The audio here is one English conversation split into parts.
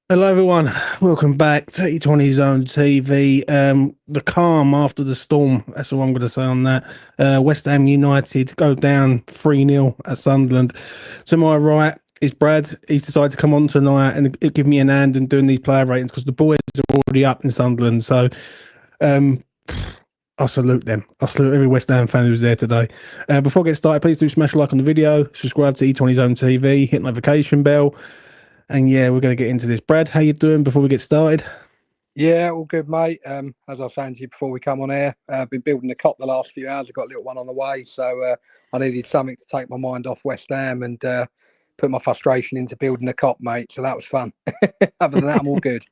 Hello, everyone. Welcome back to T20 Zone TV. The calm after the storm. That's all I'm going to say on that. West Ham United go down 3-0 at Sunderland. To my right is Brad. He's decided to come on tonight and give me an hand in doing these player ratings because the boys are already up in Sunderland. So um, I salute them. I salute every West Ham fan who's there today. Before I get started, please do smash a like on the video, subscribe to E20 Zone TV, hit notification bell. And yeah, we're going to get into this. Brad, how you doing before we get started? Yeah, all good, mate. As I was saying to you before we come on air, I've been building the cot the last few hours. I've got a little one on the way, so I needed something to take my mind off West Ham and put my frustration into building the cot, mate. So that was fun. Other than that, I'm all good.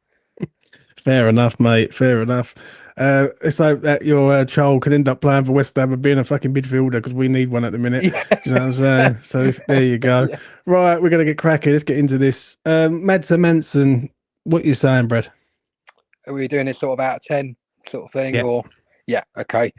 Fair enough, mate. Fair enough. Let's hope that your child can end up playing for West Ham and being a fucking midfielder because we need one at the minute. Yeah. Do you know what I'm saying? So there you go. Yeah. Right, we're going to get cracking. Let's get into this. Madsen Manson, what you saying, Brad? Are we doing this sort of out of 10 sort of thing? Yeah. Or yeah, okay.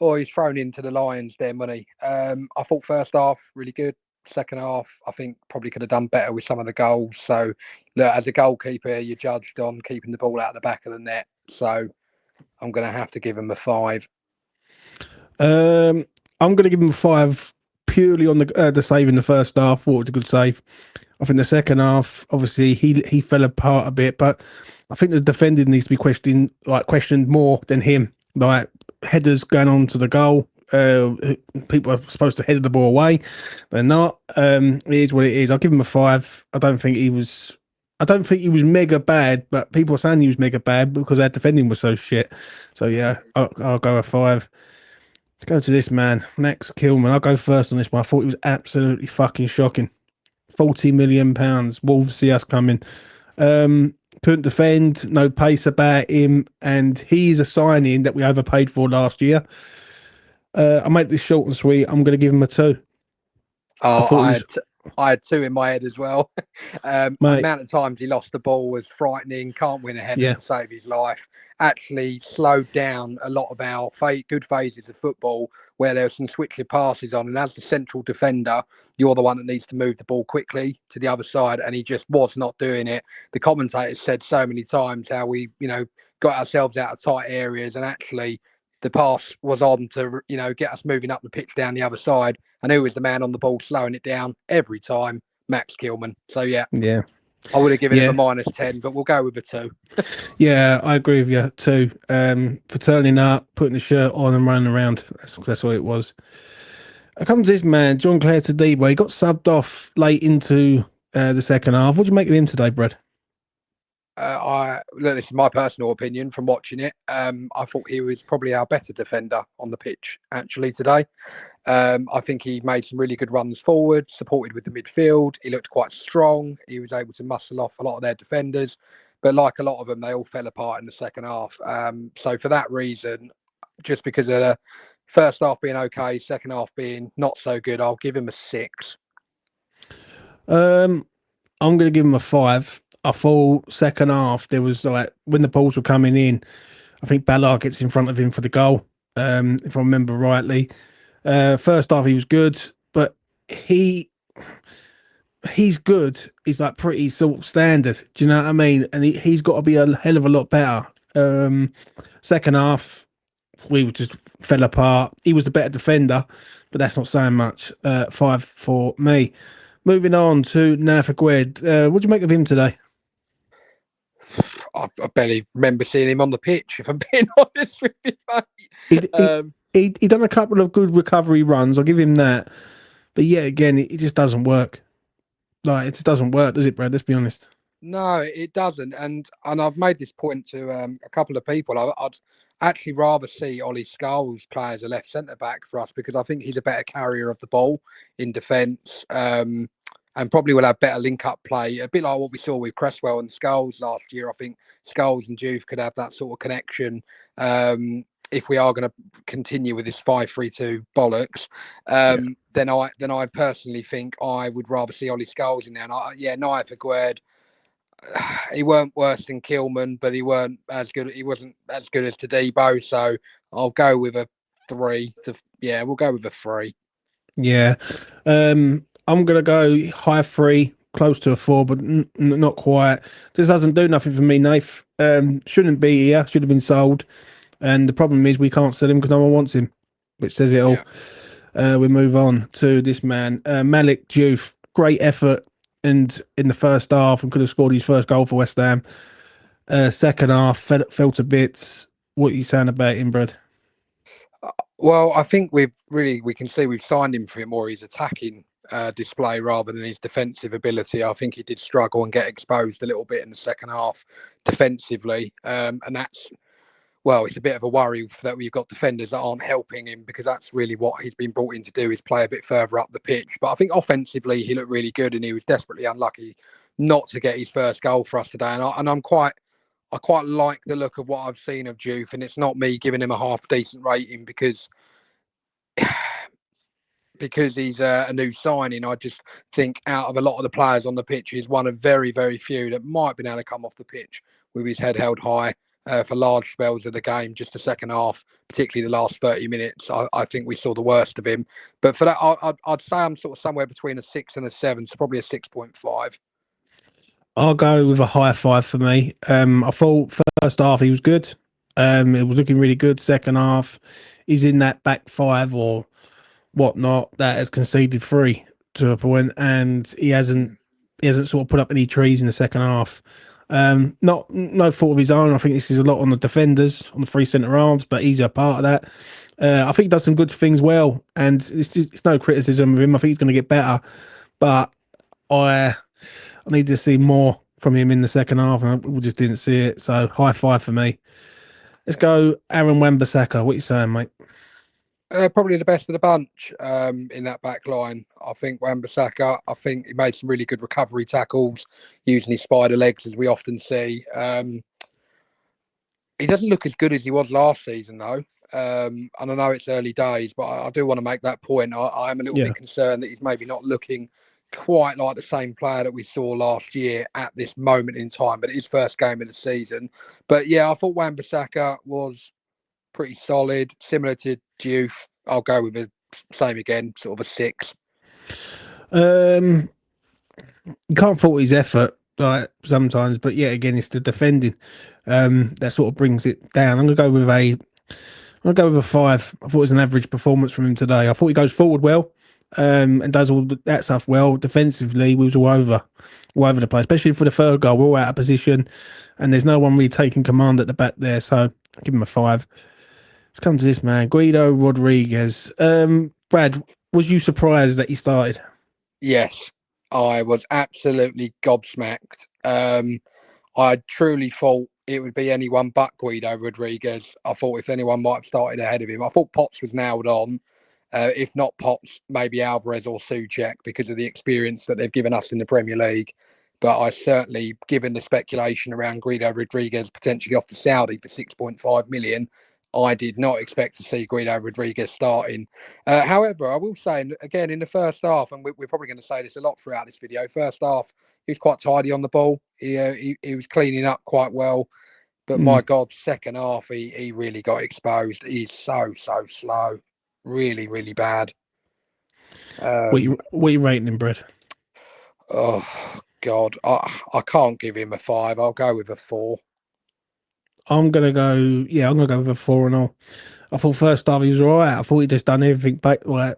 He's thrown into the Lions there, money. I thought first half really good. Second half, I think probably could have done better with some of the goals. So, look, as a goalkeeper, you're judged on keeping the ball out of the back of the net. So, I'm going to have to give him a 5. I'm going to give him a 5 purely on the save in the first half. Thought it was a good save. I think the second half, obviously, he fell apart a bit, but I think the defending needs to be questioned more than him. Like headers going on to the goal. People are supposed to head the ball away. They're not. It is what it is. I'll give him a 5. I don't think he was mega bad, but people are saying he was mega bad because our defending was so shit. So yeah, I'll go a 5. Let's go to this man, Max Kilman. I'll go first on this one. I thought he was absolutely fucking shocking. £40 million. Wolves see us coming. Couldn't defend, no pace about him, and he's a signing that we overpaid for last year. I'll make this short and sweet. I'm going to give him a 2. I had 2 in my head as well. The amount of times he lost the ball was frightening. Can't win a header to save his life. Actually slowed down a lot of our good phases of football where there were some switching passes on. And as the central defender, you're the one that needs to move the ball quickly to the other side. And he just was not doing it. The commentators said so many times how we, got ourselves out of tight areas, and actually the pass was on to, get us moving up the pitch down the other side. And who was the man on the ball slowing it down every time? Max Kilman. So, yeah. I would have given him a -10, but we'll go with a 2. Yeah, I agree with you too. For turning up, putting the shirt on and running around. That's what it was. I come to this man, John Clare Todibo. He got subbed off late into the second half. What do you make of him today, Brad? Look, this is my personal opinion from watching it. I thought he was probably our better defender on the pitch actually today. I think he made some really good runs forward, supported with the midfield. He looked quite strong. He was able to muscle off a lot of their defenders, but like a lot of them, they all fell apart in the second half. So for that reason, just because of the first half being okay, second half being not so good, I'll give him a 6. I'm going to give him a 5. I thought second half there was like when the balls were coming in, I think Ballard gets in front of him for the goal, if I remember rightly. First half he was good, but he's good. He's like pretty sort of standard. Do you know what I mean? And he's got to be a hell of a lot better. Second half we just fell apart. He was the better defender, but that's not saying much. 5 for me. Moving on to Nath Gwed. What do you make of him today? I barely remember seeing him on the pitch, if I'm being honest with you, mate. He done a couple of good recovery runs. I'll give him that. But yeah, again, it just doesn't work. Like, it just doesn't work, does it, Brad? Let's be honest. No, it doesn't. And I've made this point to a couple of people. I'd actually rather see Ollie Scholes play as a left centre back for us because I think he's a better carrier of the ball in defence. And probably will have better link-up play, a bit like what we saw with Cresswell and Scholes last year. I think Scholes and Juve could have that sort of connection if we are going to continue with this 5-3-2 bollocks. Then I personally think I would rather see Ollie Scholes in there. And Naya Guerd, he weren't worse than Kilman, but he wasn't as good as Todibo. So I'll go with a 3. We'll go with a 3. Yeah. I'm going to go high 3, close to a 4, but not quite. This doesn't do nothing for me, Nath. Shouldn't be here. Should have been sold. And the problem is we can't sell him because no one wants him, which says it all. Yeah. We move on to this man, Malik Diouf. Great effort, and in the first half, and could have scored his first goal for West Ham. Second half, fell to bits. What are you saying about him, Brad? Well, I think we can see we've signed him for more his attacking display rather than his defensive ability. I think he did struggle and get exposed a little bit in the second half defensively, and that's, well, it's a bit of a worry that we've got defenders that aren't helping him, because that's really what he's been brought in to do, is play a bit further up the pitch. But I think offensively he looked really good, and he was desperately unlucky not to get his first goal for us today. And I quite like the look of what I've seen of Diouf, and it's not me giving him a half decent rating because he's a new signing. I just think out of a lot of the players on the pitch, he's one of very, very few that might have been able to come off the pitch with his head held high for large spells of the game. Just the second half, particularly the last 30 minutes, I think we saw the worst of him. But for that, I'd say I'm sort of somewhere between a 6 and a 7, so probably a 6.5. I'll go with a high 5 for me. I thought first half he was good. It was looking really good. Second half, he's in that back 5 or whatnot that has conceded 3 to a point, and he hasn't sort of put up any trees in the second half. No fault of his own. I think this is a lot on the defenders, on the 3 centre halves, but he's a part of that. I think he does some good things well, and it's no criticism of him. I think he's going to get better, but I need to see more from him in the second half, and we just didn't see it. So high 5 for me. Let's go Aaron Wan-Bissaka. What are you saying, mate? Probably the best of the bunch in that back line. I think Wan-Bissaka, I think he made some really good recovery tackles using his spider legs, as we often see. He doesn't look as good as he was last season, though. And I know it's early days, but I do want to make that point. I am a little bit concerned that he's maybe not looking quite like the same player that we saw last year at this moment in time, but his first game of the season. But yeah, I thought Wan-Bissaka was pretty solid, similar to Diouf. I'll go with the same again, sort of a 6. You can't fault his effort, like, sometimes, but yeah, again, it's the defending that sort of brings it down. I'm gonna go with a 5. I thought it was an average performance from him today. I thought he goes forward well, and does all that stuff well. Defensively, we was all over the place, especially for the third goal. We're all out of position, and there's no one really taking command at the back there. So I'll give him a 5. Let's come to this man, Guido Rodriguez. Brad, was you surprised that he started? Yes, I was absolutely gobsmacked. I truly thought it would be anyone but Guido Rodriguez. I thought if anyone might have started ahead of him. I thought Potts was nailed on. If not Potts, maybe Alvarez or Souček, because of the experience that they've given us in the Premier League. But I certainly, given the speculation around Guido Rodriguez potentially off to Saudi for 6.5 million, I did not expect to see Guido Rodriguez starting. However, I will say, again, in the first half, and we're probably going to say this a lot throughout this video, first half, he was quite tidy on the ball. He was cleaning up quite well. But my God, second half, he really got exposed. He's so slow. Really, really bad. What you rating him, Brad? Oh, God. I can't give him a 5. I'll go with a 4. I'm gonna go with a 4 and all. I thought first half he was all right. I thought he just done everything back right.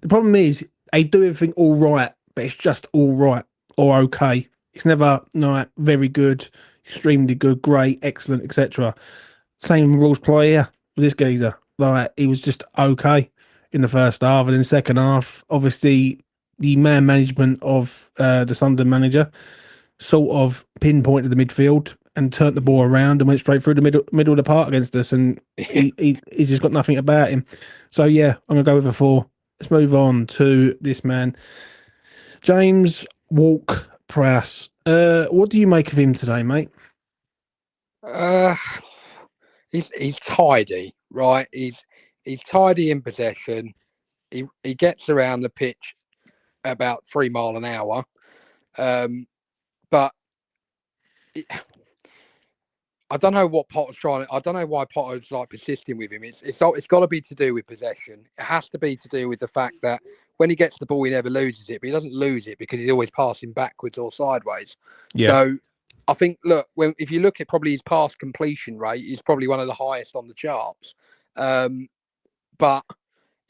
The problem is they do everything all right, but it's just all right or okay. It's never like very good, extremely good, great, excellent, etc. Same rules play here with this geezer. Like, he was just okay in the first half, and then second half, obviously the man management of the Sunderland manager sort of pinpointed the midfield and turned the ball around and went straight through the middle of the park against us, and he just got nothing about him. So yeah, I'm gonna go with a 4. Let's move on to this man, James Ward-Prowse. What do you make of him today, mate? He's tidy, right? He's tidy in possession. He gets around the pitch about 3 miles an hour, but I don't know what Potter's trying. I don't know why Potter's like persisting with him. It's got to be to do with possession. It has to be to do with the fact that when he gets the ball, he never loses it, but he doesn't lose it because he's always passing backwards or sideways. Yeah. So I think, look, if you look at probably his pass completion rate, he's probably one of the highest on the charts. But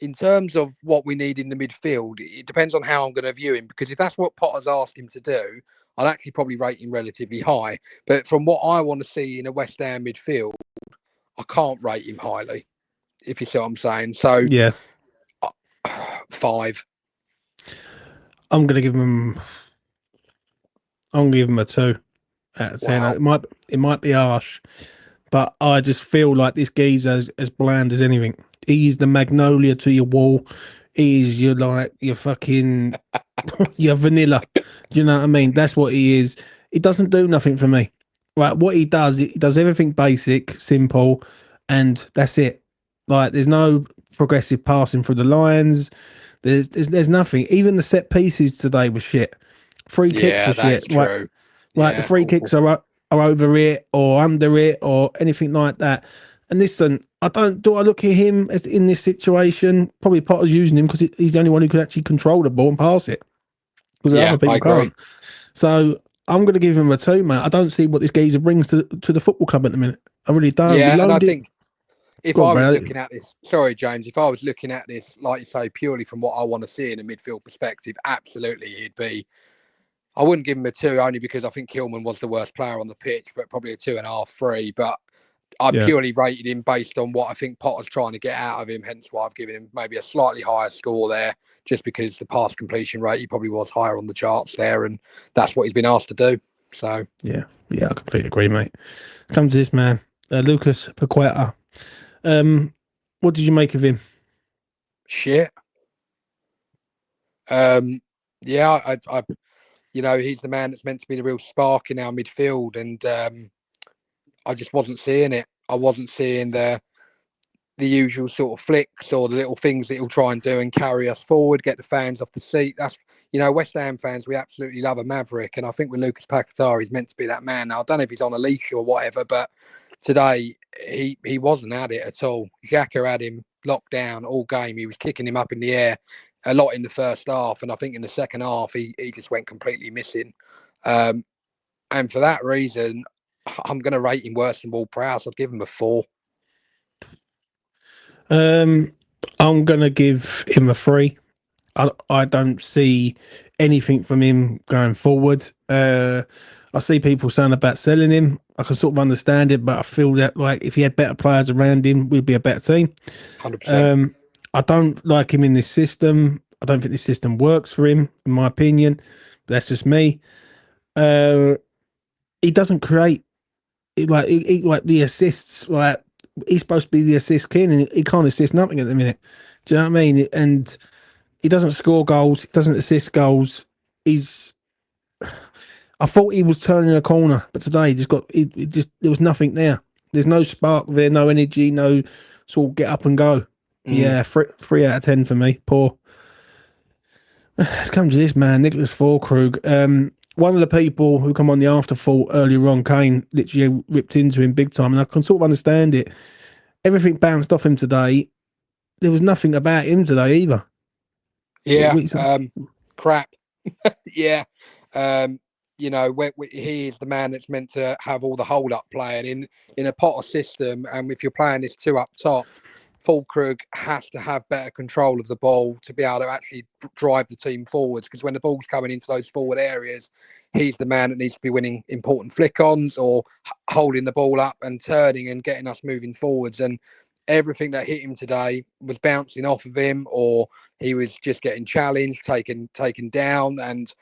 in terms of what we need in the midfield, it depends on how I'm going to view him, because if that's what Potter's asked him to do, I'd actually probably rate him relatively high. But from what I want to see in a West Ham midfield, I can't rate him highly, if you see what I'm saying. So, yeah, 5. I'm gonna give him a 2 out of 10. Wow. It might be harsh, but I just feel like this geezer's as bland as anything. He's the magnolia to your wall. He's your fucking your vanilla. Do you know what I mean? That's what he is. He doesn't do nothing for me. Right, what he does everything basic, simple, and that's it. Like, there's no progressive passing through the lines. There's nothing. Even the set pieces today were shit. Free kicks are shit. True. Like the free kicks are over it or under it or anything like that. And listen, I look at him as in this situation. Probably Potter's using him because he's the only one who can actually control the ball and pass it, because other people can't. So I'm going to give him a 2, mate. I don't see what this geezer brings to the football club at the minute. I really don't. Yeah, and I think if I was Bradley. looking at this, sorry, James, if I was looking at this, like you say, purely from what I want to see in a midfield perspective, absolutely he'd be. I wouldn't give him a 2 only because I think Kilman was the worst player on the pitch, but probably a 2.5, 3. But I purely rated him based on what I think Potter's trying to get out of him. Hence why I've given him maybe a slightly higher score there, just because the pass completion rate, he probably was higher on the charts there, and that's what he's been asked to do. So yeah, I completely agree, mate. Come to this man, Lucas Paqueta. What did you make of him? Shit. Yeah, I he's the man that's meant to be the real spark in our midfield, and I just wasn't seeing it. I wasn't seeing the usual sort of flicks or the little things that he'll try and do and carry us forward, get the fans off the seat. That's, West Ham fans, we absolutely love a maverick, and I think with Lucas Paqueta, he's meant to be that man. Now, I don't know if he's on a leash or whatever, but today he wasn't at it at all. Xhaka had him locked down all game. He was kicking him up in the air a lot in the first half, and I think in the second half he just went completely missing. And for that reason, I'm going to rate him worse than Ward-Prowse. I'd give him a 4. I'm going to give him a 3. I don't see anything from him going forward. I see people saying about selling him. I can sort of understand it, but I feel that, like, if he had better players around him, we'd be a better team. 100%. I don't like him in this system. I don't think this system works for him, in my opinion. But that's just me. He doesn't create like the assists. Like, he's supposed to be the assist king, and he can't assist nothing at the minute. Do you know what I mean? And he doesn't score goals. He doesn't assist goals. I thought he was turning a corner, but today there was nothing there. There's no spark there, no energy, no sort of get up and go. Yeah, 3 out of 10 for me. Poor. Let's come to this man, Nicholas Füllkrug. One of the people who come on the afterthought earlier on, Kane, literally ripped into him big time, and I can sort of understand it. Everything bounced off him today. There was nothing about him today either. Yeah, crap. Yeah. He is the man that's meant to have all the hold-up playing in a Potter system, and if you're playing this 2 up top, Füllkrug has to have better control of the ball to be able to actually drive the team forwards, because when the ball's coming into those forward areas, he's the man that needs to be winning important flick-ons or holding the ball up and turning and getting us moving forwards. And everything that hit him today was bouncing off of him, or he was just getting challenged, taken down, and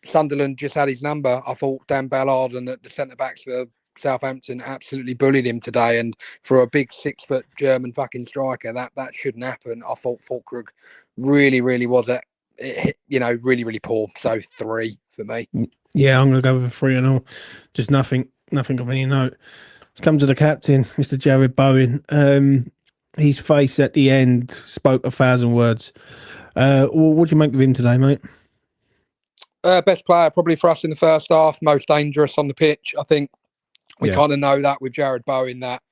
Sunderland just had his number. I thought Dan Ballard and the centre-backs for Southampton absolutely bullied him today, and for a big 6-foot German fucking striker, that shouldn't happen. I thought Füllkrug really was really poor. So 3 for me. Yeah, I'm gonna go with a 3 and all. Just nothing of any note. Let's come to the captain, Mr. Jared Bowen. His face at the end spoke 1,000 words. What do you make of him today, mate? Best player probably for us in the first half, most dangerous on the pitch. I think we kind of know that with Jared Bowen, that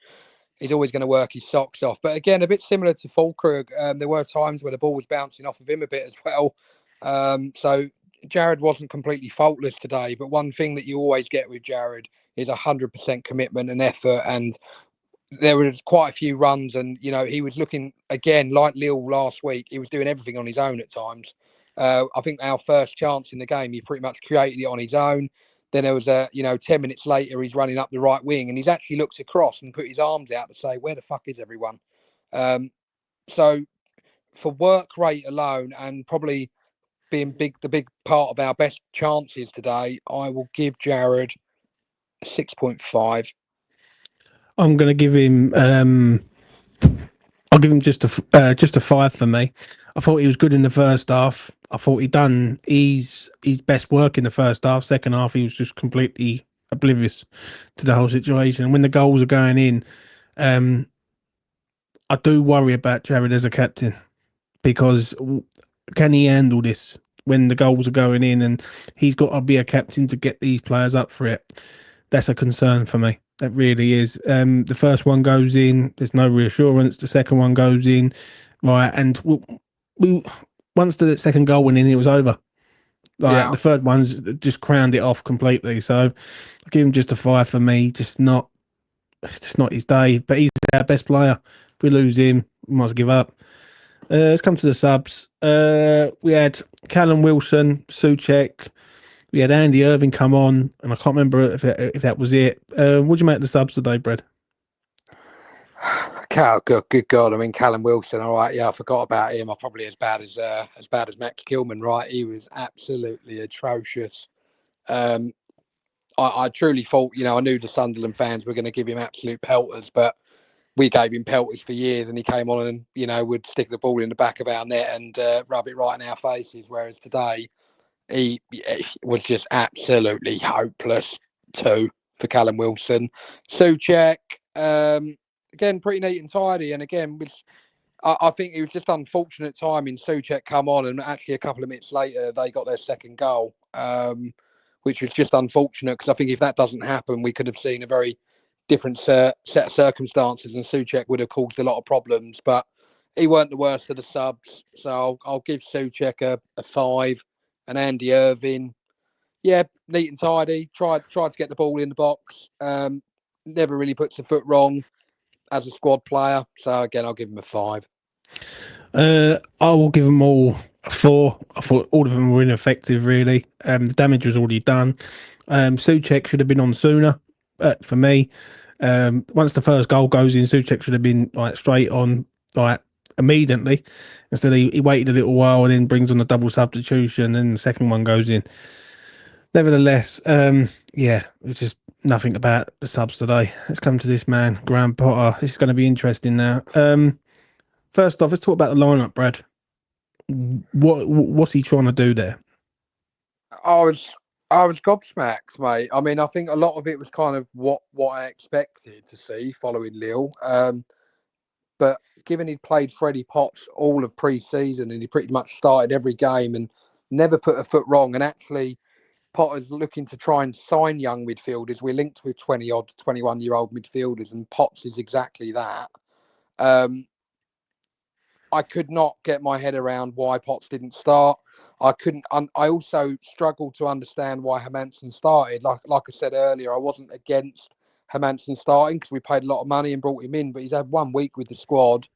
he's always going to work his socks off. But again, a bit similar to Fulkrug, there were times where the ball was bouncing off of him a bit as well. So Jared wasn't completely faultless today. But one thing that you always get with Jared is 100% commitment and effort. And there was quite a few runs, and he was looking again like Lille last week. He was doing everything on his own at times. I think our first chance in the game, he pretty much created it on his own. Then there was 10 minutes later, he's running up the right wing, and he's actually looked across and put his arms out to say, "Where the fuck is everyone?" So for work rate alone, and probably being the big part of our best chances today, I will give Jared 6.5. I'm going to give him. I'll give him just a 5 for me. I thought he was good in the first half. I thought he'd done his best work in the first half. Second half, he was just completely oblivious to the whole situation. And when the goals are going in, I do worry about Jared as a captain, because can he handle this when the goals are going in, and he's got to be a captain to get these players up for it. That's a concern for me. That really is. The first one goes in, there's no reassurance. The second one goes in, right, and we once the second goal went in, it was over. The third one's just crowned it off completely. So I give him just a 5 for me. It's just not his day. But he's our best player. If we lose him, we must give up. Let's come to the subs. We had Callum Wilson, Souček. We had Andy Irving come on, and I can't remember if that was it. What do you make of the subs today, Brad? Good God! I mean, Callum Wilson. All right, yeah, I forgot about him. I'm probably as bad as Max Kilman. Right, he was absolutely atrocious. I truly thought, I knew the Sunderland fans were going to give him absolute pelters, but we gave him pelters for years, and he came on and would stick the ball in the back of our net and rub it right in our faces. Whereas today, he was just absolutely hopeless too for Callum Wilson. Souček, again, pretty neat and tidy. And again, I think it was just unfortunate timing. Souček come on, and actually a couple of minutes later, they got their second goal, which was just unfortunate, because I think if that doesn't happen, we could have seen a very different set of circumstances, and Souček would have caused a lot of problems. But he weren't the worst of the subs. So I'll give Souček a 5. And Andy Irving, yeah, neat and tidy. Tried to get the ball in the box. Never really puts a foot wrong as a squad player. So again, I'll give him a 5. I will give them all a 4. I thought all of them were ineffective, really. The damage was already done. Souček should have been on sooner for me. Once the first goal goes in, Souček should have been straight on immediately. Instead, he waited a little while and then brings on the double substitution, and the second one goes in. Nevertheless, it's just nothing about the subs today. Let's come to this man, Graham Potter. This is going to be interesting now. First off, let's talk about the lineup, Brad. What's he trying to do there? I was gobsmacked, mate. I mean, I think a lot of it was kind of what I expected to see following Lille. But given he'd played Freddie Potts all of pre-season, and he pretty much started every game and never put a foot wrong, and actually Potter's looking to try and sign young midfielders. We're linked with 20-odd, 21-year-old midfielders, and Potts is exactly that. I could not get my head around why Potts didn't start. I couldn't. I also struggled to understand why Hermansen started. Like I said earlier, I wasn't against Hermansen starting because we paid a lot of money and brought him in, but he's had 1 week with the squad.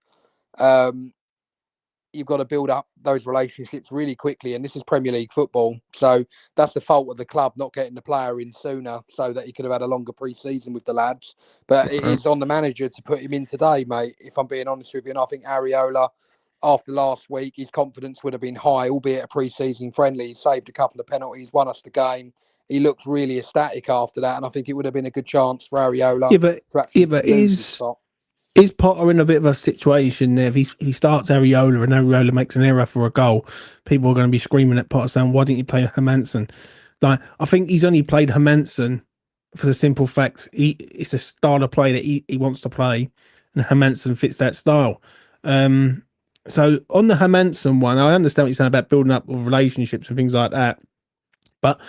You've got to build up those relationships really quickly, and this is Premier League football. So that's the fault of the club not getting the player in sooner so that he could have had a longer pre-season with the lads. But it is on the manager to put him in today, mate, if I'm being honest with you. And I think Areola, after last week, his confidence would have been high, albeit a pre-season friendly. He saved a couple of penalties, won us the game. He looked really ecstatic after that, and I think it would have been a good chance for Areola to actually lose his spot. Is Potter in a bit of a situation there? If he starts Areola and Areola makes an error for a goal, people are going to be screaming at Potter saying, "Why didn't you play Hermansen?" I think he's only played Hermansen for the simple fact it's a style of play that he wants to play, and Hermansen fits that style. So on the Hermansen one, I understand what you're saying about building up relationships and things like that, but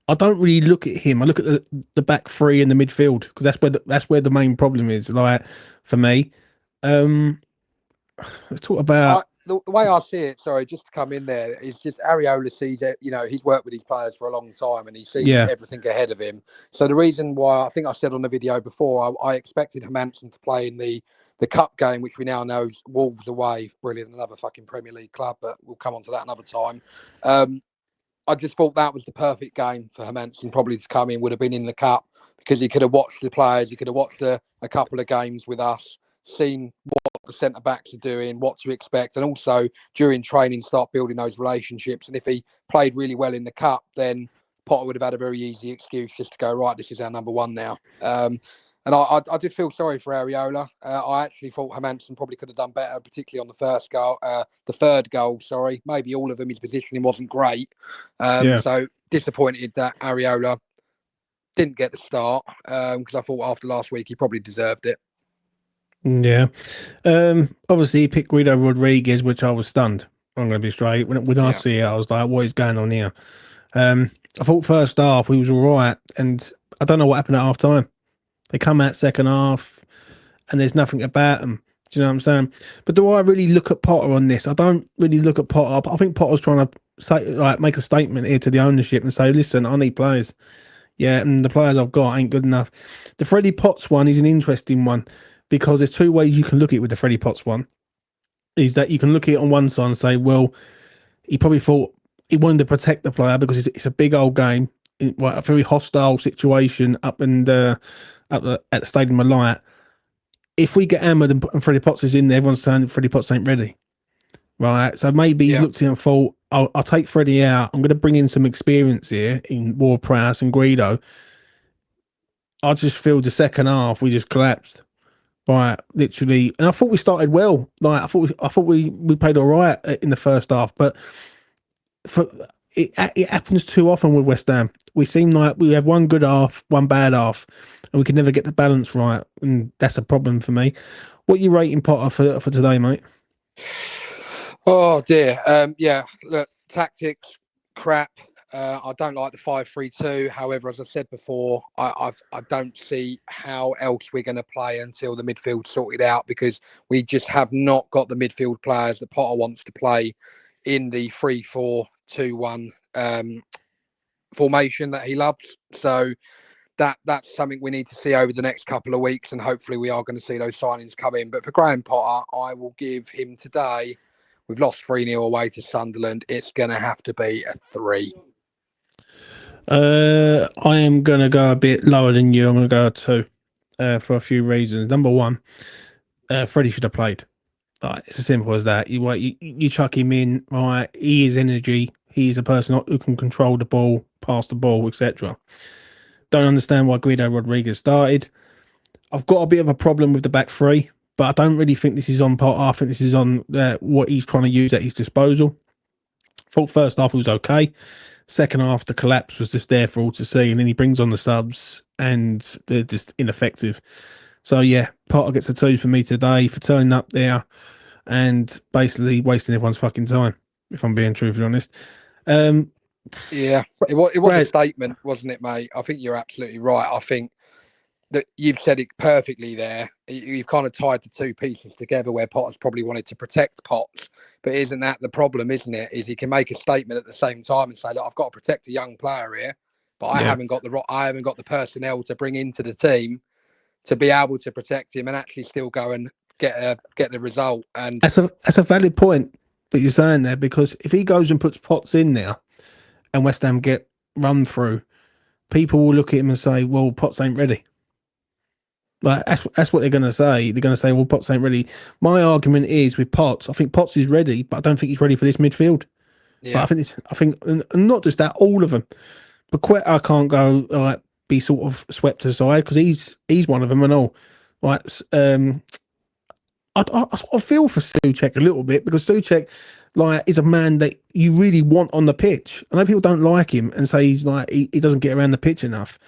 I don't really look at him. I look at the back three and the midfield because that's where the main problem is. Like for me, um, let's talk about The way I see it, sorry, just to come in there, is just Areola sees it. You know, he's worked with his players for a long time and he sees yeah, everything ahead of him. So the reason why I think I said on the video before, I expected Hermansen to play in the cup game, which we now know is Wolves away. Brilliant, another fucking Premier League club, but we'll come on to that another time. I just thought that was the perfect game for Hermansen probably to come in, would have been in the cup because he could have watched the players, he could have watched a couple of games with us, seen what the centre backs are doing, what to expect, and also during training start building those relationships. And if he played really well in the cup, then Potter would have had a very easy excuse just to go, right, this is our number one now. And I did feel sorry for Areola. I actually thought Hermansen probably could have done better, particularly on the third goal. Sorry, maybe all of them. His positioning wasn't great, yeah, so disappointed that Areola didn't get the start because I thought after last week he probably deserved it. yeah. Obviously he picked Guido Rodriguez, which I was stunned. I'm going to be straight. When I see it, I was like, "What is going on here?" I thought first half he was all right, and I don't know what happened at half time. They come out second half, and there's nothing about them. Do you know what I'm saying? But do I really look at Potter on this? I don't really look at Potter. I think Potter's trying to say, like, make a statement here to the ownership and say, "Listen, I need players. Yeah, and the players I've got ain't good enough." The Freddie Potts one is an interesting one because there's two ways you can look at it with the Freddie Potts one. Is that you can look at it on one side and say, well, he probably thought he wanted to protect the player because it's a big old game, a very hostile situation up at the Stadium of Light. If we get hammered and Freddie Potts is in there, everyone's saying Freddie Potts ain't ready. Right. So maybe he's looked at it and thought, I'll take Freddie out. I'm going to bring in some experience here in Ward-Prowse and Guido. I just feel the second half we just collapsed. Right, literally, and I thought we started well. Like I thought we played all right in the first half, but it happens too often with West Ham. We seem like we have one good half, one bad half, and we can never get the balance right, and that's a problem for me. What are you rating Potter for today, mate? Oh dear. Yeah. Look, tactics crap. I don't like the 5-3-2. However, as I said before, I don't see how else we're going to play until the midfield's sorted out because we just have not got the midfield players that Potter wants to play in the 3-4-2-1 formation that he loves. So that's something we need to see over the next couple of weeks, and hopefully we are going to see those signings come in. But for Graham Potter, I will give him today. We've lost 3-0 away to Sunderland. It's going to have to be a 3. I am going to go a bit lower than you. I'm going to go a 2 for a few reasons. Number one, Freddie should have played. Like, it's as simple as that. You chuck him in, right? He is energy. He is a person who can control the ball, pass the ball, etc. Don't understand why Guido Rodriguez started. I've got a bit of a problem with the back three, but I don't really think this is on Potter. I think this is on what he's trying to use at his disposal. Thought first half it was okay. Second half, the collapse was just there for all to see, and then he brings on the subs, and they're just ineffective. So yeah, Potter gets a 2 for me today for turning up there and basically wasting everyone's fucking time. If I'm being truthfully honest. Yeah, it was a statement, wasn't it, mate? I think you're absolutely right. I think that you've said it perfectly there. You've kind of tied the two pieces together where Potter's probably wanted to protect Potts, but isn't that the problem, isn't it? Is he can make a statement at the same time and say, look, I've got to protect a young player here, but I haven't got the personnel to bring into the team to be able to protect him and actually still go and get the result. And that's a valid point that you're saying there, because if he goes and puts Potts in there and West Ham get run through, people will look at him and say, well, Potts ain't ready. Like that's what they're going to say. They're going to say, well, Potts ain't ready. My argument is with Potts, I think Potts is ready, but I don't think he's ready for this midfield. Yeah. But I think, and not just that, all of them. Paqueta can't go like be sort of swept aside because he's one of them and all. Like, I sort of feel for Souček a little bit because Souček, like, is a man that you really want on the pitch. I know people don't like him and say he's like he doesn't get around the pitch enough,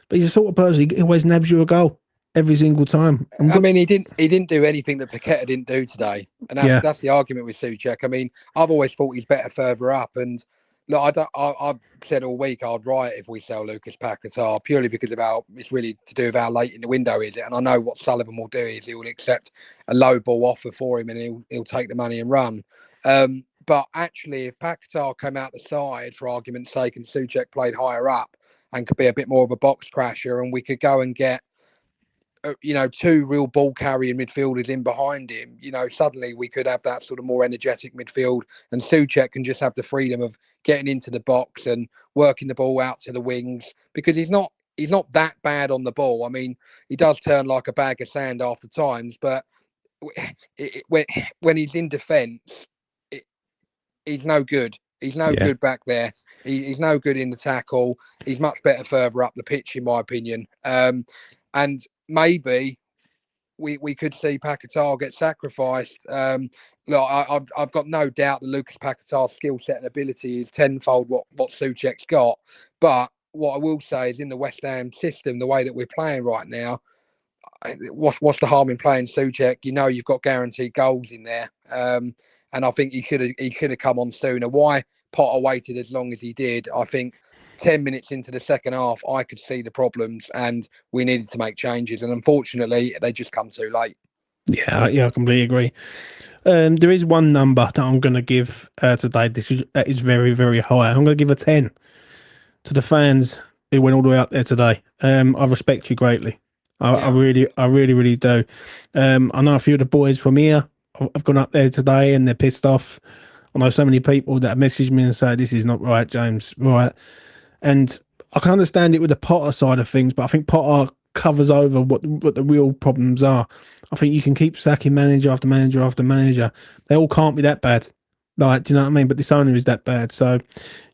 but he's a sort of person he always nabs you a goal every single time. I mean, he didn't do anything that Paqueta didn't do today, and that's the argument with Souček. I mean, I've always thought he's better further up, and look, I've said all week I'd riot if we sell Lucas Paqueta purely because of how it's really to do with how late in the window is it. And I know what Sullivan will do is he will accept a low ball offer for him and he'll take the money and run. But actually, if Paqueta came out the side, for argument's sake, and Souček played higher up and could be a bit more of a box crasher, and we could go and get, two real ball carrying midfielders in behind him, suddenly we could have that sort of more energetic midfield, and Souček can just have the freedom of getting into the box and working the ball out to the wings, because he's not that bad on the ball. I mean, he does turn like a bag of sand after times, but when he's in defence, he's no good. He's no good back there. He's no good in the tackle. He's much better further up the pitch, in my opinion. And maybe we could see Paqueta get sacrificed. Look, I've got no doubt that Lucas Paqueta's skill set and ability is tenfold what Souček's got. But what I will say is, in the West Ham system, the way that we're playing right now, what's the harm in playing Souček? You've got guaranteed goals in there. And I think he should have come on sooner. Why Potter waited as long as he did? I think 10 minutes into the second half, I could see the problems and we needed to make changes. And unfortunately, they just come too late. Yeah, I completely agree. There is one number that I'm going to give today. That is very, very high. I'm going to give a 10 to the fans who went all the way up there today. I respect you greatly. I really do. I know a few of the boys from here have gone up there today and they're pissed off. I know so many people that have messaged me and say, this is not right, James, right? And I can understand it with the Potter side of things, but I think Potter covers over what the real problems are. I think you can keep sacking manager after manager after manager. They all can't be that bad. Like, do you know what I mean? But this owner is that bad. So,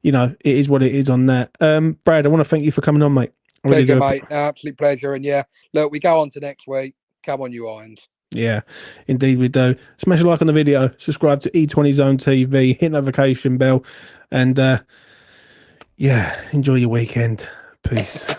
it is what it is on that. Brad, I want to thank you for coming on, mate. Pleasure, mate. Absolute pleasure. And look, we go on to next week. Come on, you Irons. Yeah, indeed we do. Smash a like on the video, subscribe to E20 Zone TV, hit notification bell, and enjoy your weekend. Peace.